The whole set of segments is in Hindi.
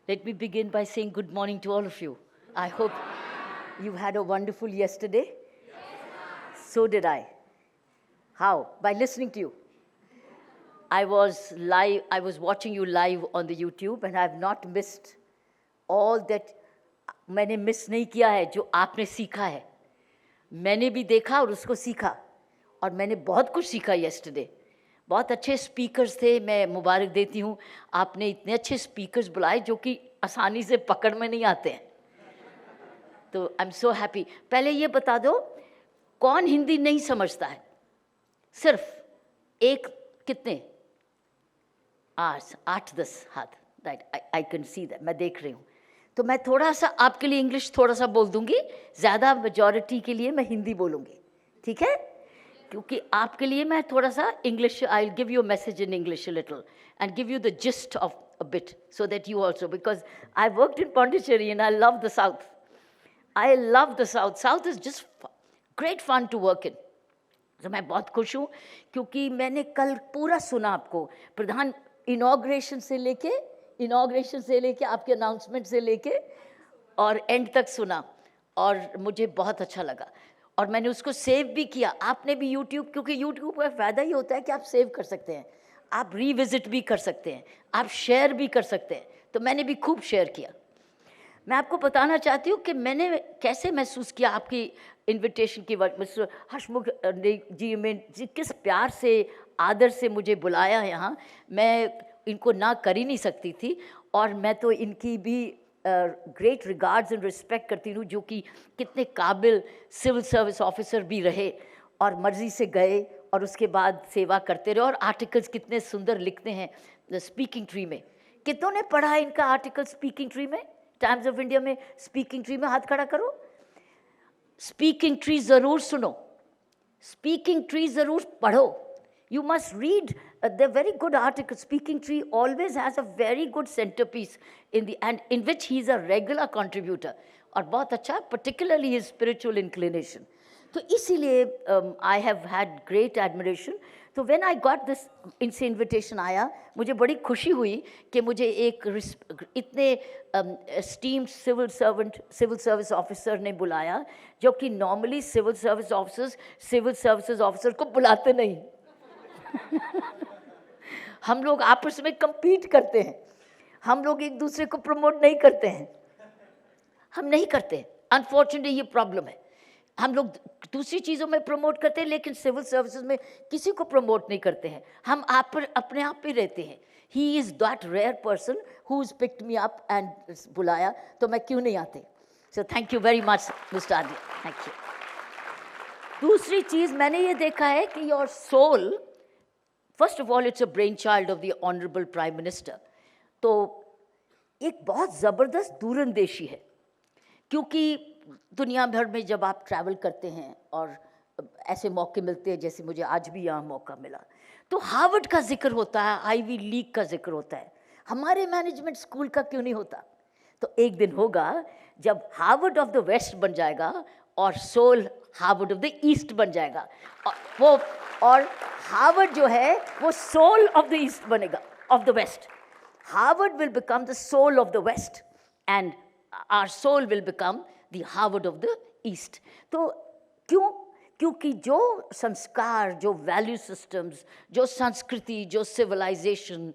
Let me begin by saying good morning to all of you. I hope you had a wonderful yesterday. So did I. How? By listening to you. I was watching you live on the YouTube and I have not missed all that. मैंने मिस नहीं किया है जो आपने सीखा है. मैंने भी देखा और उसको सीखा और मैंने बहुत कुछ सीखा yesterday. बहुत अच्छे स्पीकर्स थे. मैं मुबारक देती हूँ, आपने इतने अच्छे स्पीकर्स बुलाए जो कि आसानी से पकड़ में नहीं आते हैं. तो आई एम सो हैप्पी. पहले ये बता दो, कौन हिंदी नहीं समझता है? सिर्फ एक, कितने? 8-10 हाथ. Right, I can see that. मैं देख रही हूँ. तो मैं थोड़ा सा आपके लिए इंग्लिश थोड़ा सा बोल दूंगी, ज़्यादा मेजॉरिटी के लिए मैं हिंदी बोलूँगी. ठीक है? क्योंकि आपके लिए मैं थोड़ा सा English, I will give you a message in English a little and give you the gist of a bit so that you also, because I worked in Pondicherry and I love the South. I love the South. South is just great fun to work in. तो मैं बहुत खुश हूँ क्योंकि मैंने कल पूरा सुना आपको, प्रधान इनॉग्रेशन से लेके आपके अनाउंसमेंट से लेके और एंड तक सुना और मुझे बहुत अच्छा लगा. और मैंने उसको सेव भी किया. आपने भी यूट्यूब, क्योंकि यूट्यूब का फ़ायदा ही होता है कि आप सेव कर सकते हैं, आप रीविज़िट भी कर सकते हैं, आप शेयर भी कर सकते हैं. तो मैंने भी खूब शेयर किया. मैं आपको बताना चाहती हूँ कि मैंने कैसे महसूस किया आपकी इनविटेशन की वक्त. मिस्टर हर्षमुख जी किस प्यार से, आदर से मुझे बुलाया यहाँ. मैं इनको ना कर ही नहीं सकती थी. और मैं तो इनकी भी ग्रेट रिगार्ड्स एंड रिस्पेक्ट करती हूँ, जो कि कितने काबिल सिविल सर्विस ऑफिसर भी रहे और मर्ज़ी से गए और उसके बाद सेवा करते रहे. और आर्टिकल्स कितने सुंदर लिखते हैं स्पीकिंग ट्री में. कितनों ने पढ़ा है इनका आर्टिकल स्पीकिंग ट्री में? टाइम्स ऑफ इंडिया में स्पीकिंग ट्री में हाथ खड़ा करो. स्पीकिंग ट्री ज़रूर सुनो, स्पीकिंग ट्री ज़रूर पढ़ो. You must read the very good article. Speaking Tree always has a very good centerpiece and in which he is a regular contributor. और बहुत अच्छा, particularly his spiritual inclination. तो इसीलिए I have had great admiration. तो when I got this, इनसे invitation आया, मुझे बड़ी खुशी हुई कि मुझे एक इतने esteemed civil service officer ने बुलाया, जो कि normally civil service officers को बुलाते नहीं. हम लोग आपस में compete करते हैं, हम लोग एक दूसरे को प्रमोट नहीं करते हैं. हम नहीं करते. अनफॉर्चुनेटली ये प्रॉब्लम है. हम लोग दूसरी चीज़ों में प्रमोट करते हैं लेकिन सिविल सर्विसेज में किसी को प्रमोट नहीं करते हैं. हम आप पर अपने आप पे रहते हैं. He is that rare person who is picked me up and बुलाया, तो मैं क्यों नहीं आते. So thank you very much mister Aditya, thank you. दूसरी चीज़ मैंने ये देखा है कि your soul, first of all it's a brain child of the honourable prime minister. तो एक बहुत ज़बरदस्त दूरंदेशी है, क्योंकि दुनिया भर में जब आप ट्रैवल करते हैं और ऐसे मौके मिलते हैं जैसे मुझे आज भी यहाँ मौका मिला, तो हार्वर्ड का जिक्र होता है, आईवी लीग का जिक्र होता है. हमारे मैनेजमेंट स्कूल का क्यों नहीं होता? तो एक दिन होगा जब हार्वर्ड ऑफ द वेस्ट बन जाएगा और soul Harvard of the east बन जाएगा. और हार्वर्ड जो है वो सोल ऑफ द ईस्ट बनेगा, of the west. Harvard will become the soul of the west and our soul will become the Harvard of the east. तो क्यों? क्योंकि जो संस्कार, जो वैल्यू सिस्टम्स, जो संस्कृति, जो सिविलाइजेशन,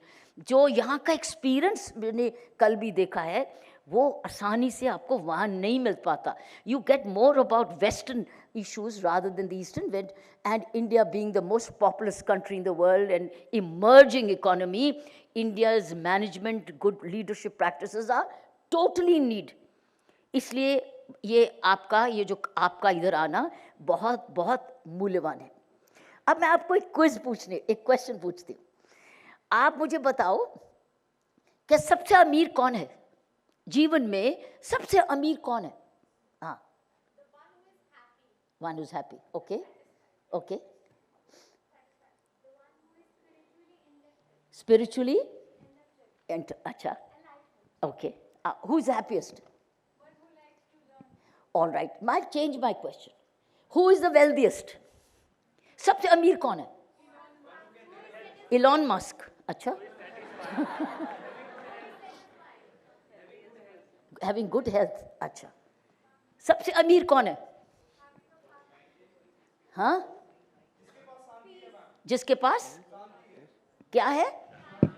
जो यहाँ का एक्सपीरियंस मैंने कल भी देखा है, वो आसानी से आपको वहाँ नहीं मिल पाता. You get more about western issues rather than the eastern. And India being the most populous country in the world and emerging economy, India's management, good leadership practices are totally in need. इसलिए ये जो आपका इधर आना बहुत बहुत मूल्यवान है. अब मैं आपको एक क्वेश्चन पूछती हूँ. आप मुझे बताओ कि सबसे अमीर कौन है जीवन में? सबसे अमीर कौन है? हाँ, one who's happy. Okay. Spiritually and अच्छा. Okay. Who's happiest? All right. I'll change my question. Who is the wealthiest? सबसे अमीर कौन है? Elon Musk. अच्छा. Having good health. अच्छा, सबसे अमीर कौन है? हाँ, जिसके पास क्या है?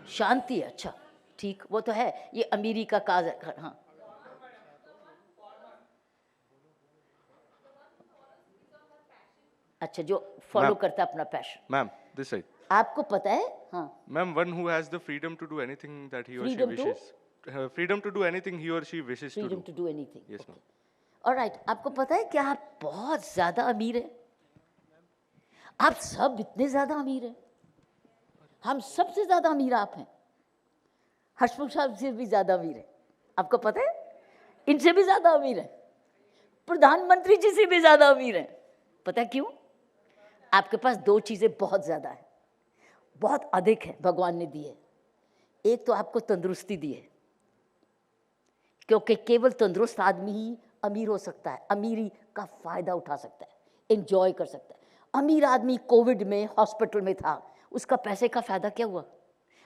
शांति. अच्छा, ठीक, वो तो है, ये अमीरी का काज है. हाँ, अच्छा, जो फॉलो करता है अपना पैशन. Ma'am, this side. आपको पता है? हाँ, Ma'am, one who has the freedom to do anything that he or she Freedom to? wishes. Freedom to do anything he or she wishes to freedom do. To do anything. Yes, ma'am. Alright, आपको पता है कि आप बहुत ज्यादा अमीर हैं. आप सब इतने ज्यादा अमीर हैं. हम सबसे ज्यादा अमीर आप हैं. हसमुख साहब से भी ज्यादा अमीर है. आपको पता है? इनसे भी ज्यादा अमीर है. प्रधानमंत्री जी से भी ज्यादा अमीर है. पता है क्यों? आपके पास दो चीजें बहुत ज्यादा है, बहुत अधिक है, भगवान ने दी है. एक तो आपको तंदुरुस्ती दी है, क्योंकि केवल तंदुरुस्त आदमी ही अमीर हो सकता है, अमीरी का फायदा उठा सकता है, एंजॉय कर सकता है. अमीर आदमी कोविड में हॉस्पिटल में था, उसका पैसे का फायदा क्या हुआ?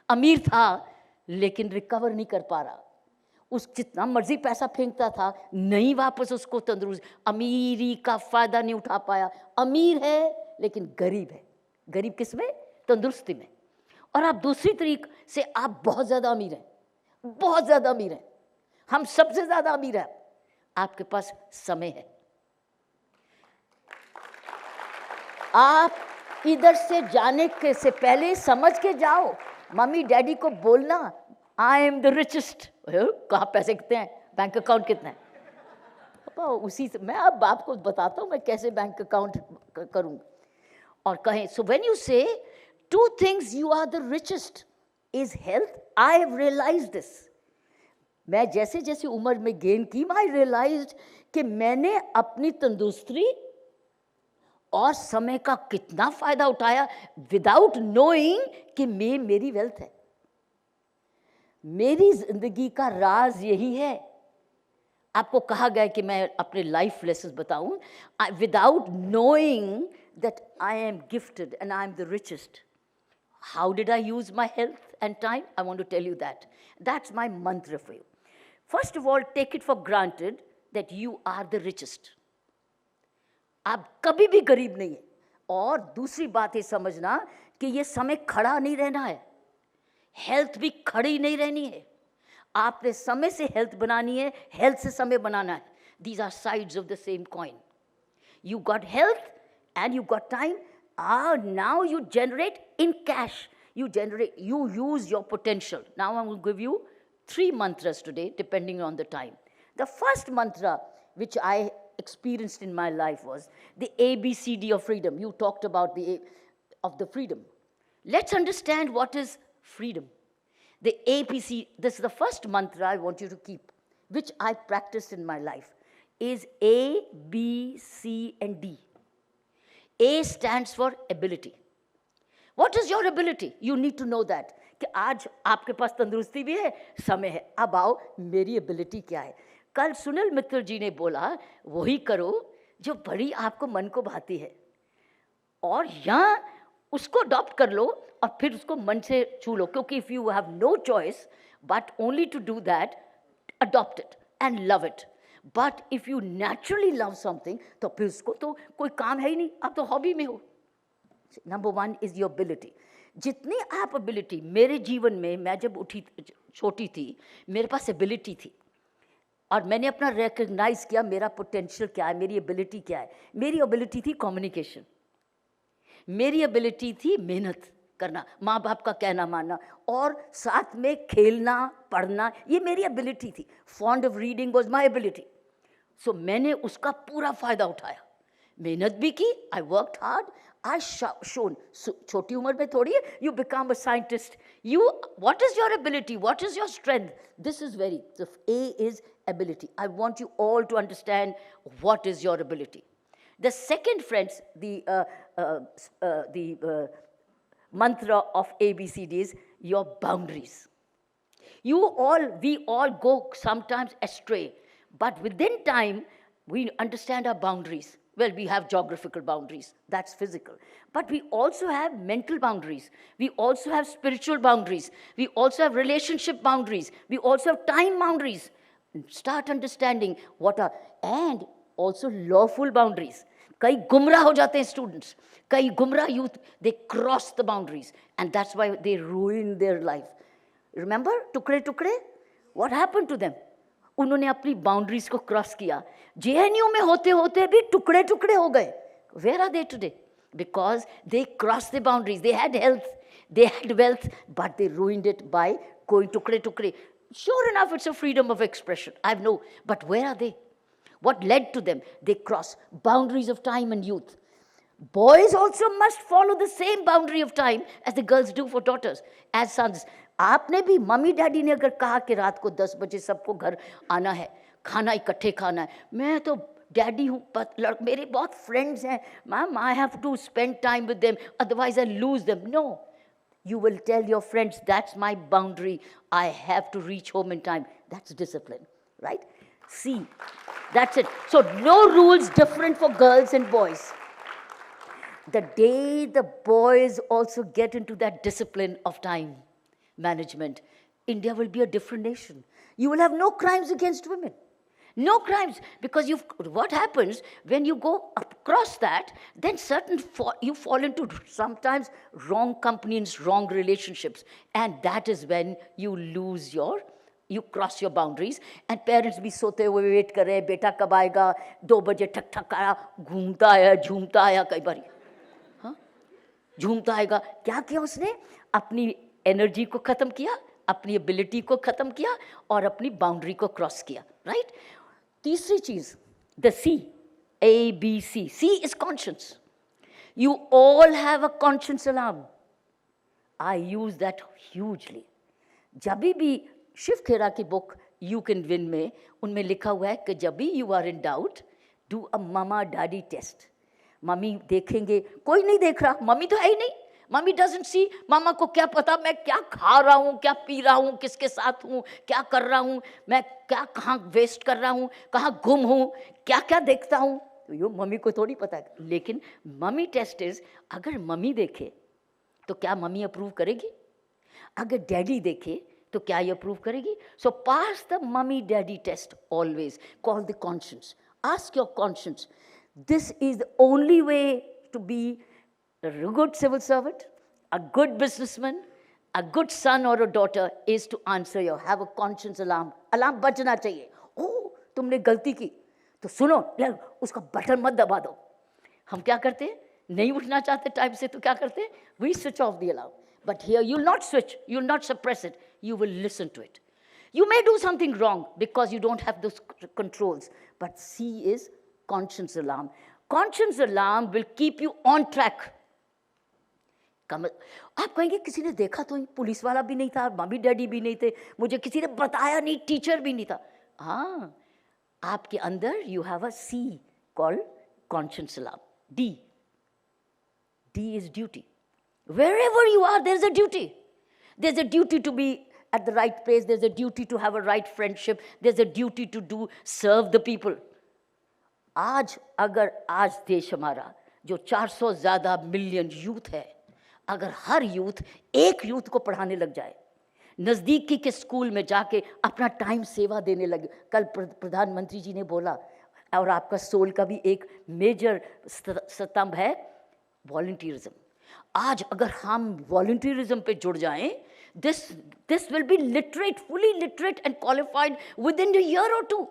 अमीर था लेकिन रिकवर नहीं कर पा रहा. उस जितना मर्जी पैसा फेंकता था, नहीं वापस उसको तंदुरुस्त, अमीरी का फायदा नहीं उठा पाया. अमीर है लेकिन गरीब है. गरीब किस में? तंदुरुस्ती में. और आप दूसरी तरीके से आप बहुत ज्यादा अमीर हैं, बहुत ज्यादा अमीर हैं. हम सबसे ज्यादा अमीर हैं. आपके पास समय है. आप इधर से जाने के से पहले समझ के जाओ. मम्मी डैडी को बोलना, आई एम द रिचेस्ट. कहाँ पैसे कितने हैं, बैंक अकाउंट कितना है? पापा उसी से मैं अब आपको बताता हूँ मैं कैसे बैंक अकाउंट करूँगा. और कहें, so when you say two things you are the richest is health. I have realized this. मैं जैसे जैसे उम्र में गेन की, आई रियलाइज्ड कि मैंने अपनी तंदुरुस्ती और समय का कितना फायदा उठाया विदाउट नोइंग कि मेरी वेल्थ है. मेरी जिंदगी का राज यही है. आपको कहा गया कि मैं अपने लाइफ लेसन बताऊं. Without knowing that I am gifted and I am the richest. How did I use my health and time? I want to tell you that. That's my mantra for you. First of all, take it for granted that you are the richest. आप कभी भी गरीब नहीं है. और दूसरी बात ये समझना कि ये समय खड़ा नहीं रहना है, हेल्थ भी खड़ी नहीं रहनी है. आपने समय से हेल्थ बनानी है, हेल्थ से समय बनाना है. These are sides of the same coin. You got health and you got time. Now you generate in cash. You use your potential. Now I will give you 3 mantras today, depending on the time. The first mantra which I experienced in my life was the ABCD of freedom. You talked about of the freedom. Let's understand what is freedom. The ABC, this is the first mantra I want you to keep, which I practiced in my life, is A, B, C, and D. A stands for ability. What is your ability? You need to know that. कि आज आपके पास तंदुरुस्ती भी है, समय है. अब आओ, मेरी एबिलिटी क्या है? कल सुनील मित्तल जी ने बोला, वही करो जो बड़ी आपको मन को भाती है, और यहाँ उसको अडॉप्ट कर लो और फिर उसको मन से छू लो. क्योंकि if you have no choice but only to do that, adopt it and love it. But if you naturally love something, तो फिर उसको तो कोई काम है ही नहीं, आप तो हॉबी में हो. Number 1 is your ability. जितनी आप एबिलिटी, मेरे जीवन में मैं जब उठी छोटी थी, मेरे पास एबिलिटी थी और मैंने अपना रिकग्नाइज किया मेरा पोटेंशियल क्या है, मेरी एबिलिटी क्या है. मेरी एबिलिटी थी कम्युनिकेशन, मेरी एबिलिटी थी मेहनत करना, माँ बाप का कहना मानना, और साथ में खेलना पढ़ना, ये मेरी एबिलिटी थी. Fond of reading was my ability. So मैंने उसका पूरा फायदा उठाया, मेहनत भी की. I worked hard. I shone. छोटी उम्र में थोड़ी है you become a scientist. You, what is your ability, what is your strength? This is very, a is ability. I want you all to understand what is your ability. The second, friends, the mantra of ABCD is your boundaries. We all go sometimes astray, but within time, we understand our boundaries. Well, we have geographical boundaries, that's physical. But we also have mental boundaries. We also have spiritual boundaries. We also have relationship boundaries. We also have time boundaries. Start understanding what are, and also lawful boundaries. कई गुमराह हो जाते हैं स्टूडेंट्स, कई गुमराह youth, they cross the boundaries and that's why they ruin their life. Remember टुकड़े टुकड़े, what happened to them? उन्होंने अपनी बाउंड्रीज को क्रॉस किया, जेएनयू में होते होते भी टुकड़े टुकड़े हो गए. Where are they today? Because they crossed the boundaries. They had health, they had wealth, but they ruined it by going tukde tukde. Sure enough, it's a freedom of expression. I know, but where are they? What led to them? They cross boundaries of time and youth. Boys also must follow the same boundary of time as the girls do for daughters, as sons. आपने भी, मम्मी डैडी ने अगर कहा कि रात को 10 बजे सबको घर आना है, खाना इकट्ठे खाना है, मैं तो डैडी हूँ, मेरे बहुत फ्रेंड्स हैं, ma'am I have to spend time with them, otherwise I lose them. No, you will tell your friends, that's my boundary, I have to reach home in time. That's discipline, right? See, that's it. So no rules different for girls and boys. The day the boys also get into that discipline of time management, India will be a different nation. You will have no crimes against women. No crimes, because what happens when you go across that, then you fall into sometimes wrong companies, wrong relationships, and that is when you you cross your boundaries. And parents भी सोते हुए वेट कर रहे हैं, बेटा कब आएगा, 2 बजे ठक ठक आया, घूमता आया, झूमता आया, कई बार हाँ झूमता आएगा. क्या किया उसने? अपनी एनर्जी को खत्म किया, अपनी एबिलिटी को खत्म किया और अपनी बाउंड्री को क्रॉस किया, राइट? तीसरी चीज, the C, ABC. C is conscience. You all have a conscience alarm. I use that hugely. जब भी शिव खेरा की बुक You Can Win में उनमें लिखा हुआ है कि जब भी you are in doubt, do a mama daddy test. Mummy देखेंगे, कोई नहीं देख रहा, मम्मी तो है ही नहीं, मम्मी डजंट सी, मामा को क्या पता मैं क्या खा रहा हूँ, क्या पी रहा हूँ, किसके साथ हूँ, क्या कर रहा हूँ, मैं क्या कहाँ वेस्ट कर रहा हूँ, कहाँ गुम हूँ, क्या क्या देखता हूँ, तो ये मम्मी को थोड़ी पता है. लेकिन मम्मी टेस्ट इज, अगर मम्मी देखे तो क्या मम्मी अप्रूव करेगी? अगर डैडी देखे तो क्या ये अप्रूव करेगी? So pass the mummy daddy test always, call the conscience, ask your conscience. This is the only way to be a good civil servant, a good businessman, a good son or a daughter is to answer your, have a conscience alarm. Alarm बजना चाहिए. ओ तुमने गलती की तो सुनो, उसका बटन मत दबा दो. हम क्या करते हैं? नहीं उठना चाहते टाइम से तो क्या करते हैं? We switch off the alarm. But here you'll not switch, you'll not suppress it, you will listen to it. You may do something wrong because you don't have those controls, but C is conscience alarm. Conscience alarm will keep you on track. आप कहेंगे किसी ने देखा तो, पुलिस वाला भी नहीं था, मम्मी डैडी भी नहीं थे, मुझे किसी ने बताया नहीं, टीचर भी नहीं था. हाँ, आपके अंदर you have a so called conscious alarm. D is duty. Wherever you are, there's a duty. There's a duty to be at the right place. There's a duty to have a right friendship. There's a duty to serve the people. आज देश हमारा जो 400 ज़्यादा मिलियन यूथ है, अगर हर यूथ एक यूथ को पढ़ाने लग जाए, नज़दीकी के स्कूल में जाके अपना टाइम सेवा देने लगे. कल प्रधानमंत्री जी ने बोला, और आपका सोल का भी एक मेजर स्तंभ है वॉलंटियरिज्म. आज अगर हम वॉलंटियरिज्म पे जुड़ जाएं, this will be literate, fully literate and qualified within a year और 2,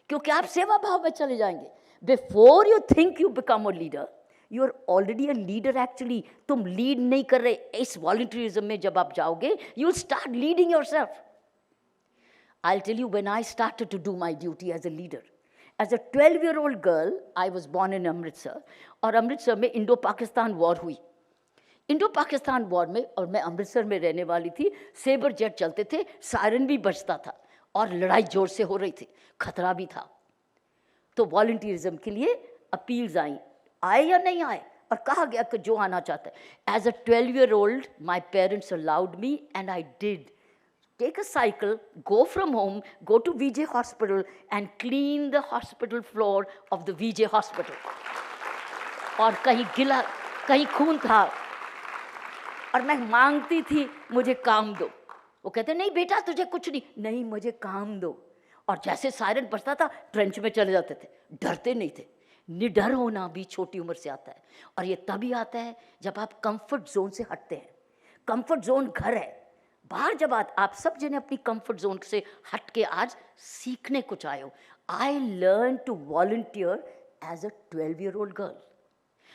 क्योंकि आप सेवा भाव में चले जाएंगे. Before you think you become a leader, you are already a leader. Actually तुम लीड नहीं कर रहे. इस वॉलंटियरिज्म में जब आप जाओगे, you will start leading yourself. I will tell you, when I started to do my duty as a leader, as a 12-year-old girl, I was born in Amritsar. और अमृतसर में इंडो पाकिस्तान वॉर हुई. इंडो पाकिस्तान वॉर में, और मैं अमृतसर में रहने वाली थी, सेबर जेट चलते थे, सायरन भी बजता था और लड़ाई जोर से हो रही थी, खतरा भी था. तो वॉलंटियरिज्म के लिए अपील्स आई, आए या नहीं आए, और कहा गया कि जो आना चाहता है. As a 12-year-old, my parents allowed me and I did. Take a cycle, go from home, go to VJ Hospital and clean the hospital floor of the VJ Hospital. और कहीं गिला, कहीं खून था, और मैं मांगती थी मुझे काम दो. वो कहते नहीं बेटा तुझे कुछ नहीं, नहीं मुझे काम दो. और जैसे सायरन बजता था ट्रेंच में चले जाते थे, डरते नहीं थे। निडर होना भी छोटी उम्र से आता है, और ये तभी आता है जब आप कंफर्ट जोन से हटते हैं। कंफर्ट जोन घर है, बाहर जब आप सब जने अपनी कंफर्ट जोन से हट के आज सीखने कुछ आए हो। I learn to volunteer as a 12-year-old girl.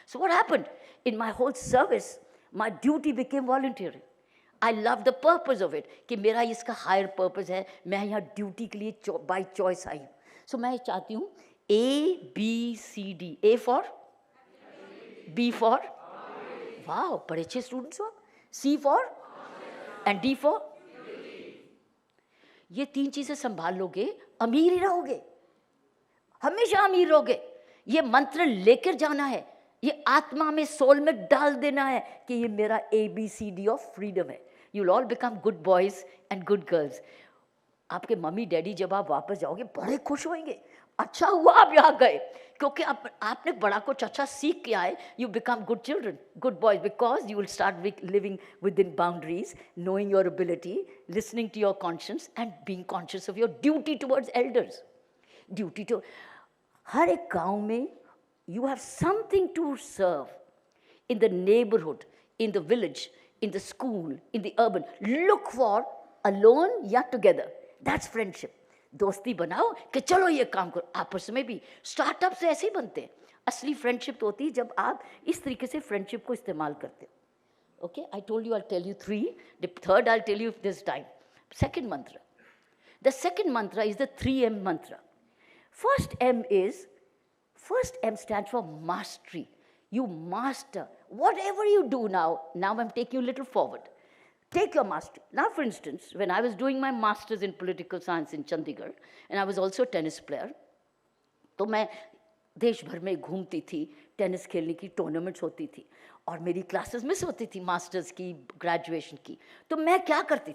So what happened? In my whole service, my duty became volunteering. I love the purpose of it, कि मेरा इसका हायर पर्पस है, मैं यहाँ ड्यूटी के लिए बाई चॉइस आई हूँ। सो मैं चाहती हूँ ABCD, A for, B for, वाह बड़े अच्छे स्टूडेंट्स हो, C for and D for. ये 3 चीजें संभाल लोगे, अमीर ही रहोगे, हमेशा अमीर रहोगे। ये मंत्र लेकर जाना है, ये आत्मा में, सोल में डाल देना है कि ये मेरा ABCD ऑफ फ्रीडम है। You will all become good boys and good girls. आपके मम्मी डैडी जब आप वापस जाओगे बड़े खुश होंगे, अच्छा हुआ आप यहाँ गए, क्योंकि आपने बड़ा कुछ अच्छा सीख के आए। You become good children, good boys, because you will start living within boundaries, knowing your ability, listening to your conscious and being conscious of your duty towards elders. Duty to हर एक गांव में you have something to serve, in the neighborhood, in the village, in the school, in the urban. Look for alone या together. That's friendship. दोस्ती बनाओ कि चलो ये काम करो, आपस में भी। स्टार्टअप से ऐसे ही बनते हैं। असली फ्रेंडशिप तो होती है जब आप इस तरीके से फ्रेंडशिप को इस्तेमाल करते हो। Okay, I told you I tell you 3, the third I tell you if this time. Second mantra, the second mantra is the 3M mantra. First M stands for mastery. You master whatever you do now. Now I'm taking you a little forward. Take your mastery. Now, for instance, when I was doing my master's in political science in Chandigarh, and I was also a tennis player, तो मैं देश भर में घूमती थी, टेनिस खेलने की टूर्नामेंट्स होती थी, और मेरी क्लासेस मिस होती थी मास्टर्स की, ग्रेजुएशन की। तो मैं क्या करती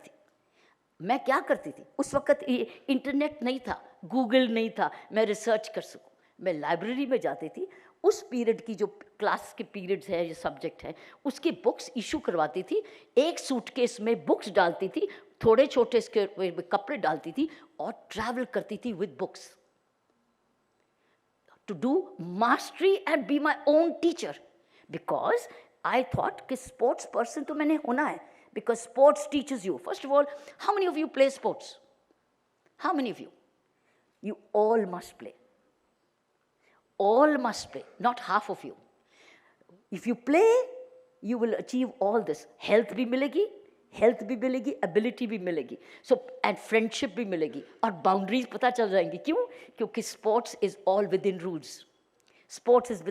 थी? उस वक्त इंटरनेट नहीं था, गूगल नहीं था, मैं रिसर्च कर सकूं। मैं लाइब्रेरी में जाती थी, उस पीरियड की जो क्लास के पीरियड्स है, जो सब्जेक्ट है, उसकी बुक्स इशू करवाती थी। एक सूटकेस में बुक्स डालती थी, थोड़े छोटे इसके कपड़े डालती थी, और ट्रैवल करती थी with books to do mastery and be my own teacher. Because I thought कि स्पोर्ट्स पर्सन तो मैंने होना है, because sports teachers you. First of all, how many of you play sports? How many of you? You all must play. All must play, not half of you. If you play, you will achieve all this. Health भी मिलेगी, ability भी मिलेगी, so and friendship भी मिलेगी, और boundaries पता चल जाएंगी। क्यों? क्योंकि sports is all within rules. Sports is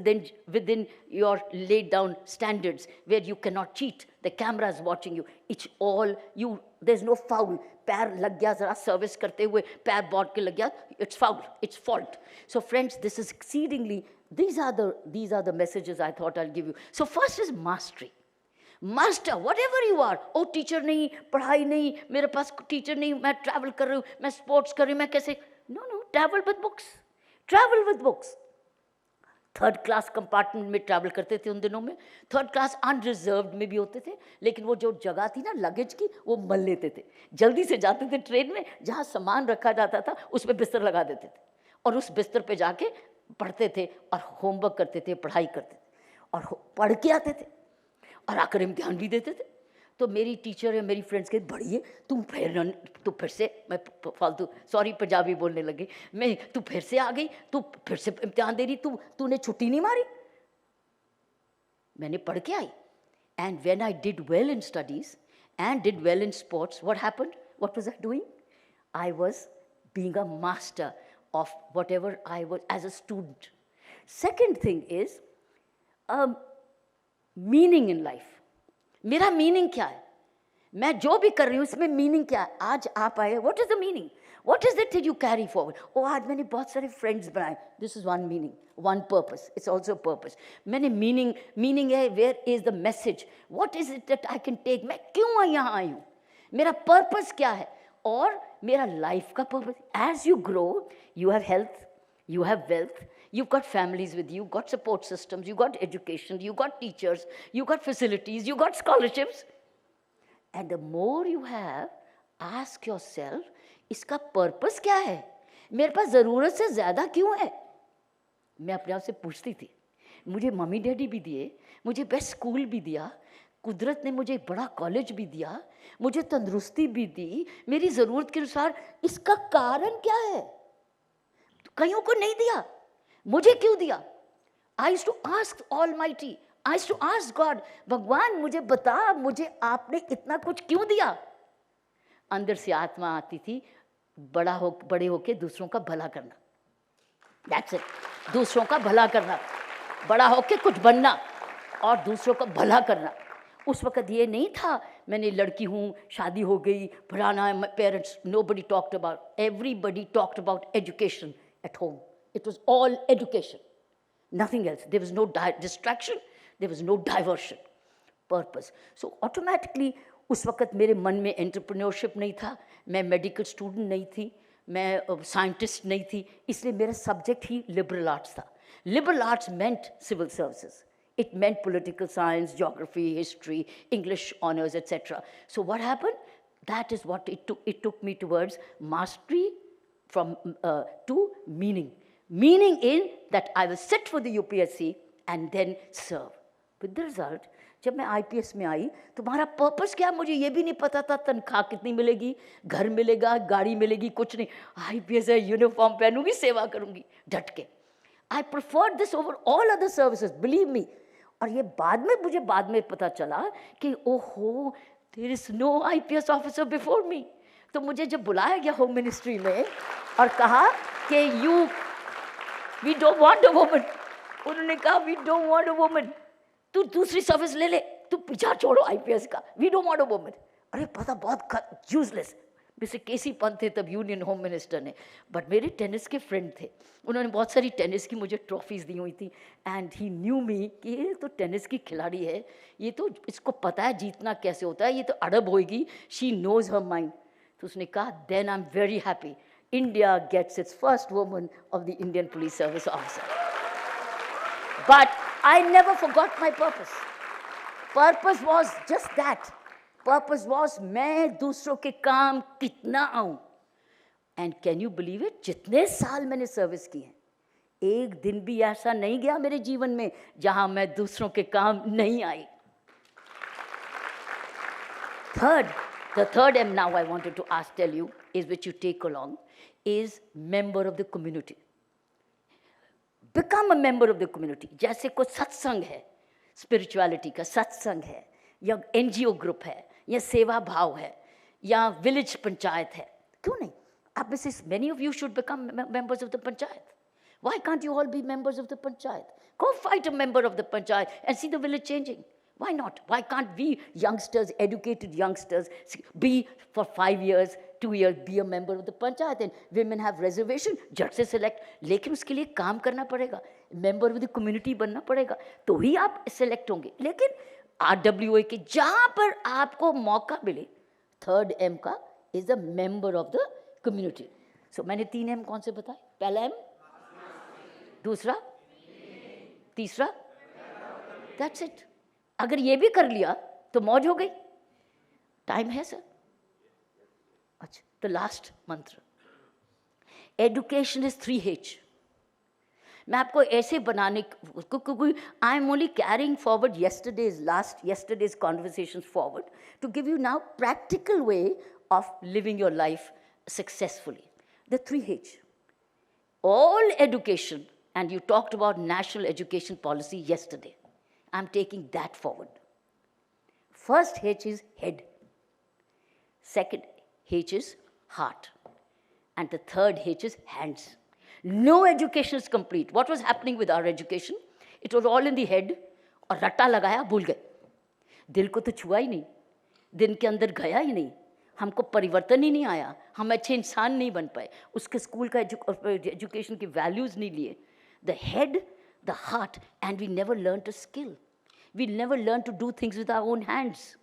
within your laid down standards where you cannot cheat. The camera is watching you. It's all you. There's no foul. पैर लग गया जरा सर्विस करते हुए, पैर बॉड के लग गया, it's foul, it's fault. So friends, this is exceedingly, these are the messages I thought I'll give you. So first is mastery. Master whatever you are. ओ टीचर नहीं, पढ़ाई नहीं, मेरे पास टीचर नहीं, मैं ट्रैवल कर रही हूँ, मैं स्पोर्ट्स कर रही हूँ, मैं कैसे? No, travel with books. Third class compartment में ट्रैवल करते थे उन दिनों में। थर्ड क्लास अनरिजर्व्ड में भी होते थे, लेकिन वो जो जगह थी ना लगेज की, वो मल लेते थे। जल्दी से जाते थे ट्रेन में, जहाँ सामान रखा जाता था उस पर बिस्तर लगा देते थे, और उस बिस्तर पे जाके पढ़ते थे, और होमवर्क करते थे, पढ़ाई करते थे, और पढ़ के आते थे, और आकर इम्तिहान भी देते थे। तो मेरी टीचर है, मेरी फ्रेंड्स के, बढ़िए तू फिर से, मैं फालतू सॉरी पंजाबी बोलने लगी, तू फिर से आ गई, तू फिर से इम्तिहान दे रही, तूने छुट्टी नहीं मारी। मैंने पढ़ के आई, and when I did well in studies and did well in sports, what happened? What was I doing? I was being a master of whatever I was as a student. Second thing is meaning in life. मेरा मीनिंग क्या है? मैं जो भी कर रही हूँ इसमें मीनिंग क्या है? आज आप आए, what is the meaning? What is it you carry forward? ओ आज मैंने बहुत सारे फ्रेंड्स बनाए, this is one meaning, one purpose, it's also purpose. मैंने मीनिंग है, where is the message, what is it that I can take, मैं क्यों यहाँ आई हूँ, मेरा पर्पस क्या है, और मेरा लाइफ का purpose. As you grow, you have health, you have wealth, you've got families with you, got support systems, you got education, you got teachers, you got facilities, you got scholarships. And the more you have, ask yourself, इसका purpose क्या है? मेरे पास ज़रूरत से ज़्यादा क्यों है? मैं अपने आप से पूछती थी। मुझे मम्मी डैडी भी दिए, मुझे बेस्ट स्कूल भी दिया, कुदरत ने मुझे बड़ा कॉलेज भी दिया, मुझे तंदुरुस्ती भी दी, मेरी ज़रूरत के अनुसार। इसका कारण क्या है? कईयों को नहीं दिया, मुझे क्यों दिया? I used to ask almighty, I used to ask God, भगवान मुझे बता, मुझे आपने इतना कुछ क्यों दिया? अंदर से आत्मा आती थी, बड़े होके दूसरों का भला करना। दैट्स इट, दूसरों का भला करना, बड़ा होके कुछ बनना और दूसरों का भला करना। उस वक्त ये नहीं था मैंने लड़की हूँ, शादी हो गई, फलाना है, parents, nobody talked about, everybody talked about education at home. It was all education, nothing else. There was no distraction, there was no diversion, purpose. So automatically उस वक्त मेरे मन में एंटरप्रेन्योरशिप नहीं था, मैं मेडिकल स्टूडेंट नहीं थी, मैं साइंटिस्ट नहीं थी, इसलिए मेरा सब्जेक्ट ही लिबरल आर्ट्स था। Liberal arts meant civil services. It meant political science, geography, history, English honors, etc. So what happened? That is what it took. It took me towards mastery to meaning. Meaning in that I will sit for the UPSC and then serve. With the result, जब मैं IPS में आई, तुम्हारा पर्पस क्या? मुझे ये भी नहीं पता था तनख्वाह कितनी मिलेगी, घर मिलेगा, गाड़ी मिलेगी, कुछ नहीं। IPS है, यूनिफॉर्म पहनूंगी, सेवा करूंगी डट के। I preferred this over all other services, believe me. और ये मुझे बाद में पता चला कि ओहो, there is no IPS officer before me. तो मुझे जब बुलाया गया होम मिनिस्ट्री में और कहा कि we don't want a woman, उन्होंने कहा we don't want a woman, तू दूसरी सर्विस ले ले, तू पीछा छोड़ो IPS का, we don't want a woman. अरे पता बहुत यूजलेस। जैसे केसी पंत थे तब यूनियन होम मिनिस्टर ने, बट मेरे टेनिस के फ्रेंड थे, उन्होंने बहुत सारी टेनिस की मुझे ट्रॉफीज़ दी हुई थी, एंड ही न्यू मी कि ये तो टेनिस की खिलाड़ी है, ये तो इसको पता है जीतना कैसे होता है, ये तो अड़ब होएगी, शी नोज हर माइंड। तो उसने कहा then I am very happy, India gets its first woman of the Indian police service officer. But I never forgot my purpose. Purpose was just that. Purpose was मैं दूसरों के काम कितना आऊं। And can you believe it, जितने साल मैंने सर्विस की है, एक दिन भी ऐसा नहीं गया मेरे जीवन में जहां मैं दूसरों के काम नहीं आई। The third M now I wanted to tell you is, which you take along, is member of the community. Become a member of the community. जैसे कोई सत्संग है, स्पिरिचुअलिटी का सत्संग है, या NGO ग्रुप है, या सेवा भाव है, या विलेज पंचायत है, क्यों नहीं? आप में से many of you should become members of the panchayat. Why can't you all be members of the panchayat? Go fight a member of the panchayat and see the village changing. Why not? Why can't we youngsters, educated youngsters, be for 5 years, 2 years, be a member of the panchayat, and women have reservation, झट से select. लेकिन उसके लिए काम करना पड़ेगा, member of the community बनना पड़ेगा, तो ही आप select होंगे। लेकिन RWA के जहाँ पर आपको मौका मिले, थर्ड M का is a member of the community. So मैंने 3 M कौन से बताए? पहला M, दूसरा, तीसरा, that's it. अगर ये भी कर लिया तो मौज हो गई। टाइम है सर? अच्छा, तो लास्ट मंत्र, एजुकेशन इज 3H। मैं आपको ऐसे बनाने, क्योंकि I am only carrying forward yesterday's conversations forward to give you now practical way of living your life successfully. The 3H, all education, and you talked about national education policy yesterday. I'm taking that forward. First H is head. Second H is heart. And the third H is hands. No education is complete. What was happening with our education? It was all in the head, और रट्टा लगाया, भूल गए। दिल को तो छुआ ही नहीं, दिल के अंदर गया ही नहीं, हमको परिवर्तन ही नहीं आया, हम अच्छे इंसान नहीं बन पाए, उसके स्कूल का एजुकेशन की वैल्यूज़ नहीं लिए। The head, the heart, and we never learned a skill. We never learned to do things with our own hands.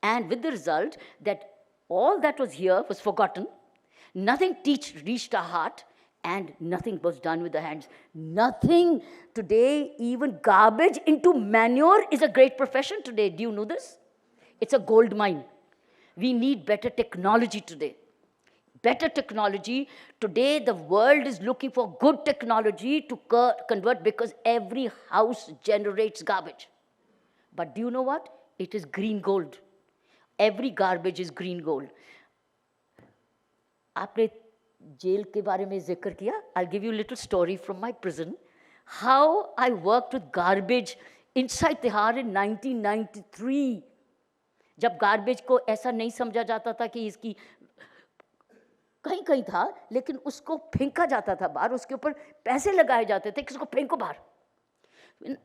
And with the result that all that was here was forgotten, nothing reached our heart, and nothing was done with the hands. Nothing. Today, even garbage into manure is a great profession today. Do you know this? It's a gold mine. We need better technology today. better technology. Today, the world is looking for good technology to convert, because every house generates garbage. But do you know what? It is green gold. Every garbage is green gold. आपने जेल के बारे में जिक्र किया. I'll give you a little story from my prison. How I worked with garbage inside Tihar in 1993. जब गार्बेज को ऐसा नहीं समझा जाता था कि इसकी कहीं कहीं था, लेकिन उसको फेंका जाता था बाहर, उसके ऊपर पैसे लगाए जाते थे कि इसको फेंको बाहर.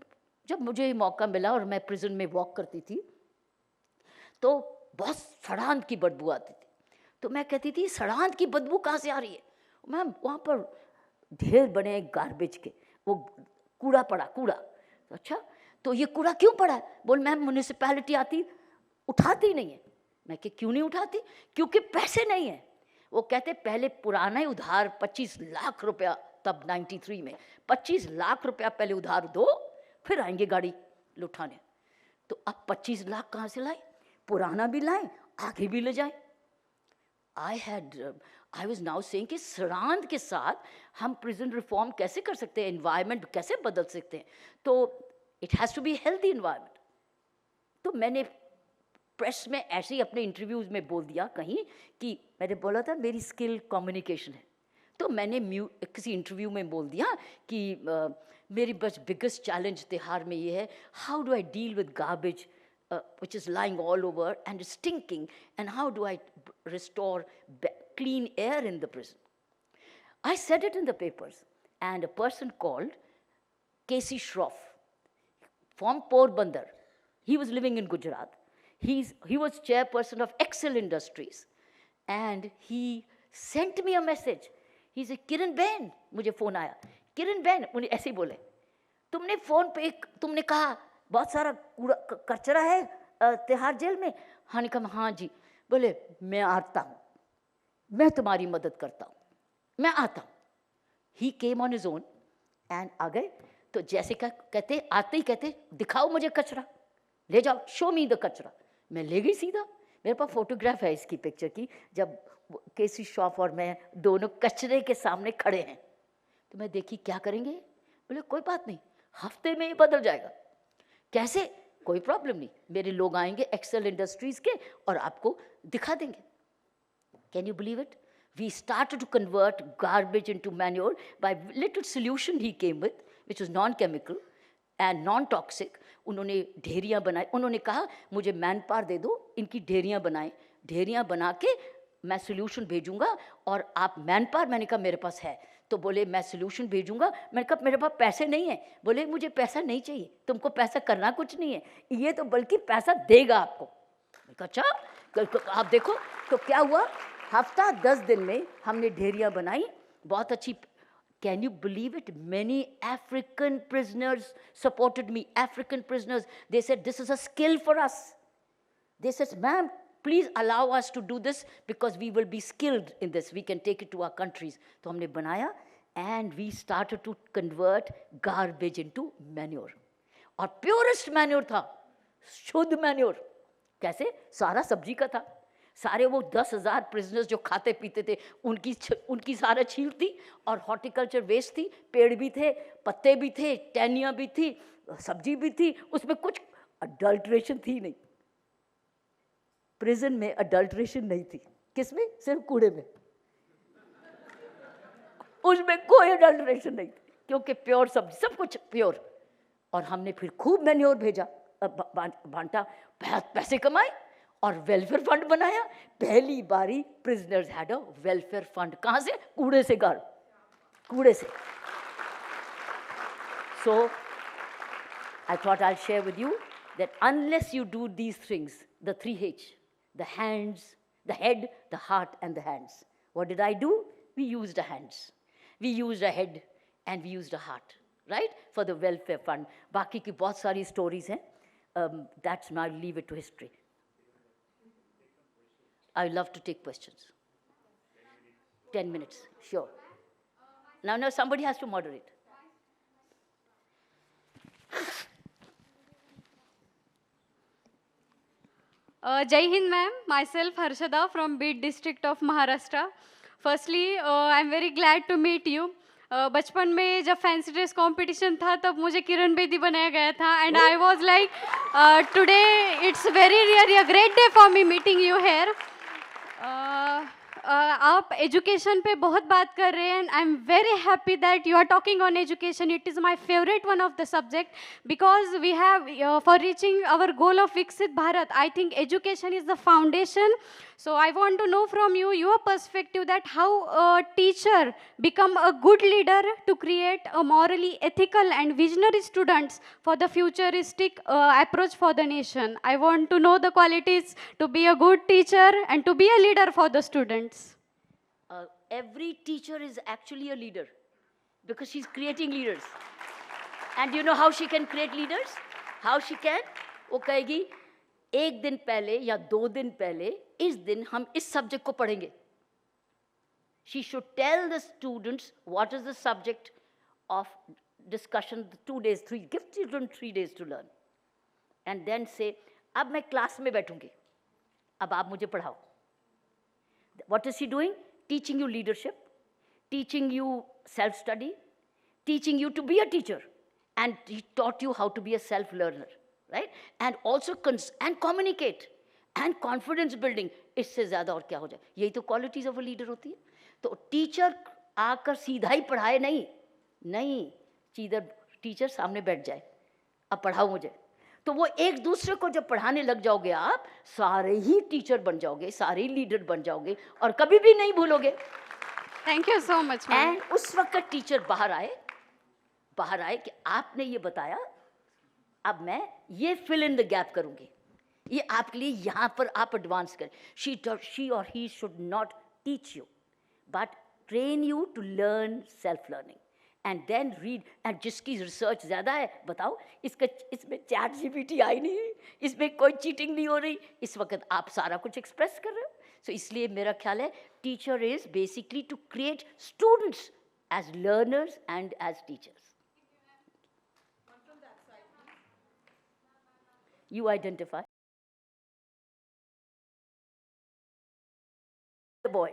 जब मुझे मौका मिला और मैं प्रिजन में वॉक करती थी, तो बहुत सड़ांध की बदबू आती थी. तो मैं कहती थी, सड़ांध की बदबू कहाँ से आ रही है? मैम, वहाँ पर ढेर बने गार्बेज के, वो कूड़ा पड़ा, कूड़ा. अच्छा, तो ये कूड़ा क्यों पड़ा है? बोल, मैम म्यूनिसिपैलिटी आती उठाती नहीं है. मैं कि क्यों नहीं उठाती? क्योंकि पैसे नहीं है. वो कहते पहले पुराना ही उधार 25 लाख रुपया, तब 93 में 25 लाख रुपया पहले उधार दो, फिर आएंगे गाड़ी लुटाने. तो अब 25 लाख कहाँ से लाए? पुराना भी लाएं, आगे भी ले जाएं. I was now saying कि सड़ांध के साथ हम प्रिजन रिफॉर्म कैसे कर सकते हैं, एनवायरनमेंट कैसे बदल सकते हैं. तो it has to be healthy environment. तो मैंने प्रेस में ऐसे ही अपने इंटरव्यूज़ में बोल दिया कहीं कि मैंने बोला था मेरी स्किल कम्युनिकेशन है. तो मैंने किसी इंटरव्यू में बोल दिया कि मेरी बस बिगेस्ट चैलेंज तिहाड़ में ये है, how do I deal with garbage which is lying all over and stinking, and how do I restore clean air in the prison. I said it in the papers, and a person called Casey Shroff from Porbandar, he was living in Gujarat. He was chairperson of Excel Industries, and he sent me a message. He said, Kiran Ben, मुझे फ़ोन आया. किरण बेन, उन्हें ऐसे ही बोले, तुमने फ़ोन पे तुमने कहा बहुत सारा कूड़ा कचरा है तिहाड़ जेल में. हाँ ने कहा, हाँ जी. बोले, मैं आता हूँ, मैं तुम्हारी मदद करता हूँ, मैं आता हूँ. He came on his own and आ गए. तो जैसे कहते आते ही कहते, दिखाओ मुझे कचरा, ले जाओ, शो मी द कचरा. मैं ले गई सीधा. मेरे पास फोटोग्राफ है इसकी पिक्चर की, जब केसी श्रॉफ और मैं दोनों कचरे के सामने खड़े हैं. तो मैं देखी क्या करेंगे. बोले, कोई बात नहीं, हफ्ते में ये बदल जाएगा. कैसे? कोई प्रॉब्लम नहीं, मेरे लोग आएंगे एक्सेल इंडस्ट्रीज के और आपको दिखा देंगे. Can you believe it? We started to convert garbage into manure by little solution he came with, which was non-chemical and non-toxic. उन्होंने ढेरियाँ बनाई. उन्होंने कहा, मुझे मैन पावर दे दो, इनकी ढेरियाँ बनाएं. ढेरियाँ बना के मैं सोल्यूशन भेजूंगा और आप मैन पावर. मैंने कहा मेरे पास है. तो बोले, मैं सोल्यूशन भेजूंगा. मैंने कहा मेरे पास पैसे नहीं है. बोले, मुझे पैसा नहीं चाहिए, तुमको पैसा करना कुछ नहीं है, ये तो बल्कि पैसा देगा आपको. मैंने कहा अच्छा, आप देखो. तो क्या हुआ, हफ्ता 10 दिन में हमने ढेरियाँ बनाई, बहुत अच्छी. Can you believe it? Many African prisoners supported me. African prisoners, they said, this is a skill for us. They said, ma'am, please allow us to do this because we will be skilled in this. We can take it to our countries. तो हमने बनाया and we started to convert garbage into manure. और purest manure था, शुद्ध manure. कैसे? सारा सब्जी का था. सारे वो 10,000 प्रिजनर्स जो खाते पीते थे, उनकी सारा छील थी. और हॉर्टिकल्चर वेस्ट थी, पेड़ भी थे, पत्ते भी थे, टहनियाँ भी थी, सब्जी भी थी. उसमें कुछ अडल्ट्रेशन थी नहीं. प्रिजन में अडल्ट्रेशन नहीं थी. किसमें? सिर्फ कूड़े में. उसमें कोई अडल्ट्रेशन नहीं थी, क्योंकि प्योर सब्जी, सब कुछ प्योर. और हमने फिर खूब मैन्योर भेजा, बांटा, पैसे कमाए और वेलफेयर फंड बनाया. पहली बारी prisoners had a welfare fund. कहाँ से? कूड़े से. कूड़े से. So I thought I'll share with you that unless you do these things, the 3H, the hands, the head, the heart and the hands. What did I do? We used the hands, we used a head and we used a heart, right, for the welfare fund. बाकी की बहुत सारी stories हैं. That's now, I'll leave it to history. I love to take questions. 10 minutes, sure. Now somebody has to moderate. Jai Hind ma'am, myself Harshada from Bid district of Maharashtra. Firstly I am very glad to meet you. बचपन में जब फैंसी ड्रेस कंपटीशन था तब मुझे किरण बेदी बनाया गया था and I was like today it's very really a great day for me meeting you here. आप एजुकेशन पे बहुत बात कर रहे हैं and I am very happy that you are talking on education. It is my favourite one of the subject because we have for reaching our goal of विकसित Bharat I think education is the foundation. So I want to know from you your perspective that how a teacher become a good leader to create a morally ethical and visionary students for the futuristic approach for the nation. I want to know the qualities to be a good teacher and to be a leader for the students. Every teacher is actually a leader because she's creating leaders. And you know how she can create leaders? How she can? वो कहेगी एक दिन पहले या 2 दिन पहले इस दिन हम इस सब्जेक्ट को पढ़ेंगे. She should tell the students what is the subject of discussion, 2 days, 3, give children 3 days to learn. And then say, अब मैं क्लास में बैठूंगी, अब आप मुझे पढ़ाओ. What is she doing? Teaching you leadership, teaching you self-study, teaching you to be a teacher. And he taught you how to be a self-learner, right? And also and communicate. And confidence building. इससे ज़्यादा और क्या हो जाए? यही तो क्वालिटीज़ ऑफ अ लीडर होती है. तो टीचर आकर सीधा ही पढ़ाए नहीं, सीधा टीचर सामने बैठ जाए, अब पढ़ाओ मुझे. तो वो एक दूसरे को जब पढ़ाने लग जाओगे आप, सारे ही टीचर बन जाओगे, सारे ही लीडर बन जाओगे और कभी भी नहीं भूलोगे. Thank you so much. And उस वक्त टीचर बाहर आए कि आपने ये बताया, अब मैं ये फिल इन द गैप करूँगी. ये आपके लिए यहाँ पर आप एडवांस करें. शी और he should not teach you but train you to learn self learning and then read. And जिसकी रिसर्च ज़्यादा है बताओ, इसमें चैट जीपीटी आई नहीं है, इसमें कोई चीटिंग नहीं हो रही, इस वक्त आप सारा कुछ एक्सप्रेस कर रहे हो. सो इसलिए मेरा ख्याल है teacher is basically to create students as learners and as teachers. You identify the boy.